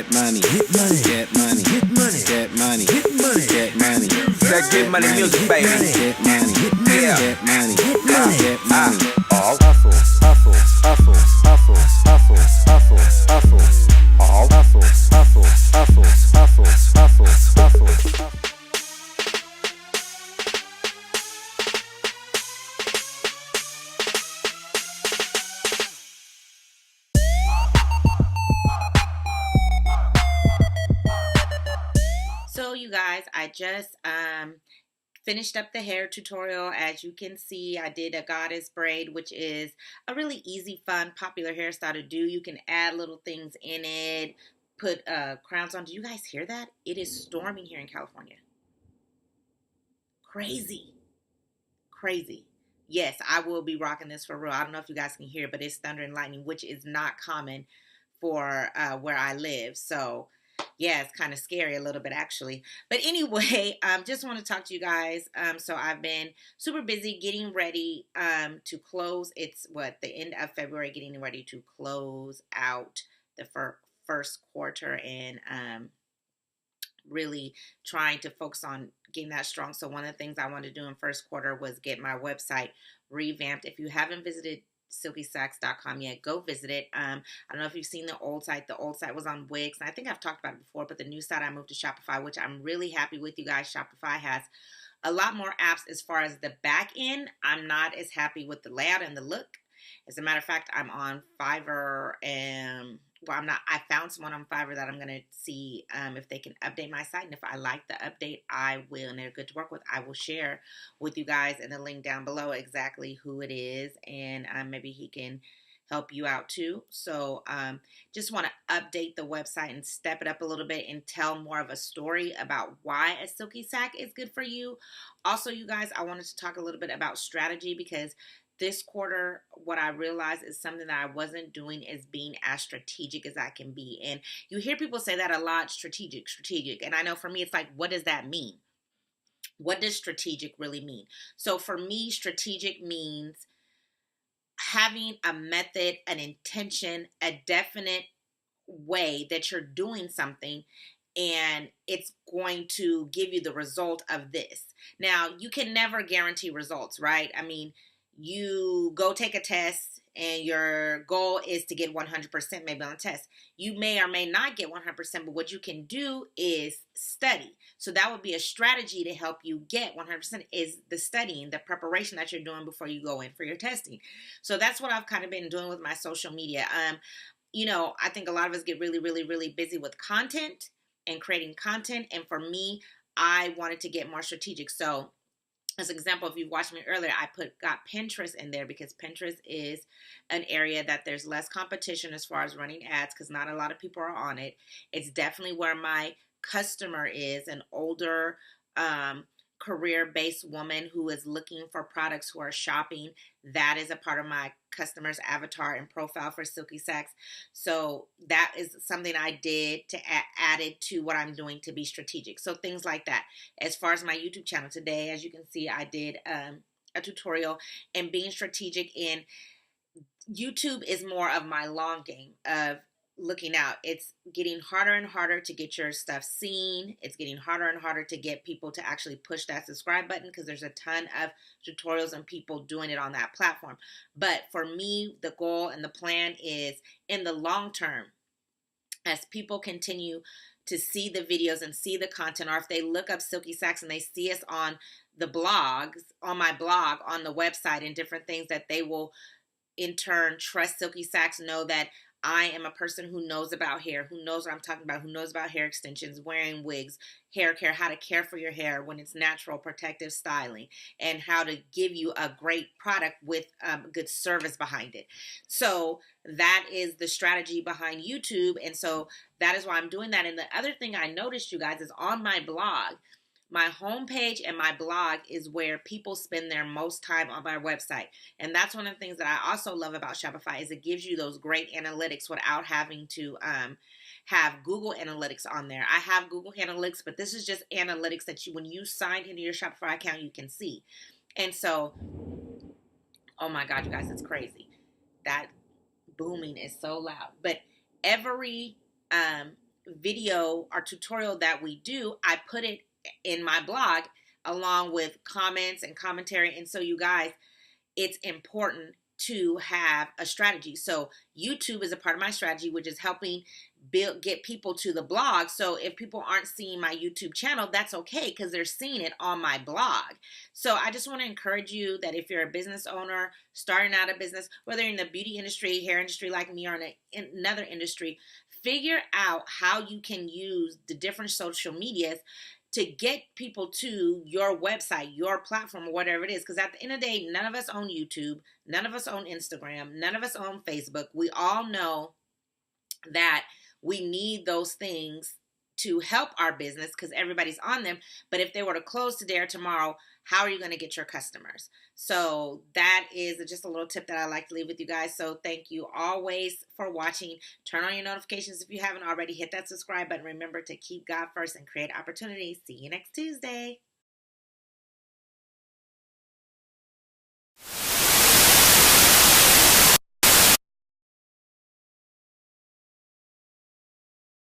Get money, get money, get money, get money, get money, get money, get money. That get money music, baby. Get money, get money, get money, get money. All Hustle, hustle, hustle, hustle, hustle, hustle, hustle. All hustle, hustle, hustle, hustle, hustle, hustle. So you guys, I just finished up the hair tutorial. As you can see, I did a goddess braid, which is a really easy, fun, popular hairstyle to do. You can add little things in it, put crowns on. Do you guys hear that? It is storming here in California. Crazy. Crazy. Yes, I will be rocking this for real. I don't know if you guys can hear, but it's thunder and lightning, which is not common for where I live. So yeah, it's kind of scary a little bit actually. But anyway, just want to talk to you guys. So I've been super busy getting ready to close. It's the end of February, getting ready to close out the first quarter and really trying to focus on getting that strong. So one of the things I wanted to do in first quarter was get my website revamped. If you haven't visited silkysax.com yet, go visit it. I don't know if you've seen the old site. The old site was on Wix, and I think I've talked about it before, but the new site I moved to Shopify, which I'm really happy with, you guys. Shopify has a lot more apps as far as the back end. I'm not as happy with the layout and the look. As a matter of fact, I'm on Fiverr and I found someone on Fiverr that I'm going to see if they can update my site. And if I like the update, I will, and they're good to work with, I will share with you guys in the link down below exactly who it is. And maybe he can help you out too. So just want to update the website and step it up a little bit and tell more of a story about why a silky sack is good for you. Also, you guys, I wanted to talk a little bit about strategy, because this quarter, what I realized is something that I wasn't doing is being as strategic as I can be. And you hear people say that a lot, strategic. And I know for me, it's like, what does that mean? What does strategic really mean? So for me, strategic means having a method, an intention, a definite way that you're doing something, and it's going to give you the result of this. Now, you can never guarantee results, right? I mean, you go take a test and your goal is to get 100% maybe on a test. You may or may not get 100%, but what you can do is study. So that would be a strategy to help you get 100% is the studying, the preparation that you're doing before you go in for your testing. So that's what I've kind of been doing with my social media. You know, I think a lot of us get really, really, really busy with content and creating content. And for me, I wanted to get more strategic. So as an example, if you watched me earlier, I got Pinterest in there because Pinterest is an area that there's less competition as far as running ads, because not a lot of people are on it. It's definitely where my customer is, an older career-based woman who is looking for products, who are shopping. That is a part of my customer's avatar and profile for Silky Sax. So that is something I did to add it to what I'm doing to be strategic. So things like that. As far as my YouTube channel today, as you can see, I did a tutorial, and being strategic in YouTube is more of my long game of looking out. It's getting harder and harder to get your stuff seen. It's getting harder and harder to get people to actually push that subscribe button, because there's a ton of tutorials and people doing it on that platform. But for me, the goal and the plan is in the long term, as people continue to see the videos and see the content, or if they look up Silky Sax and they see us on the blogs, on my blog, on the website, and different things, that they will in turn trust Silky Sax, know that I am a person who knows about hair, who knows what I'm talking about, who knows about hair extensions, wearing wigs, hair care, how to care for your hair when it's natural, protective styling, and how to give you a great product with good service behind it. So that is the strategy behind YouTube. And so that is why I'm doing that. And the other thing I noticed, you guys, is on my blog, my homepage and my blog is where people spend their most time on my website. And that's one of the things that I also love about Shopify, is it gives you those great analytics without having to have Google Analytics on there. I have Google Analytics, but this is just analytics that you, when you sign into your Shopify account, you can see. And so, oh my God, you guys, it's crazy. That booming is so loud. But every video or tutorial that we do, I put it in my blog along with comments and commentary. And so you guys, it's important to have a strategy. So YouTube is a part of my strategy, which is helping get people to the blog. So if people aren't seeing my YouTube channel, that's okay, because they're seeing it on my blog. So I just want to encourage you that if you're a business owner starting out a business, whether in the beauty industry, hair industry like me, or in another industry, figure out how you can use the different social medias to get people to your website, your platform, or whatever it is. Because at the end of the day, none of us own YouTube, none of us own Instagram, none of us own Facebook. We all know that we need those things to help our business because everybody's on them. But if they were to close today or tomorrow, how are you going to get your customers? So that is just a little tip that I like to leave with you guys. So thank you always for watching. Turn on your notifications if you haven't already. Hit that subscribe button. Remember to keep God first and create opportunities. See you next Tuesday.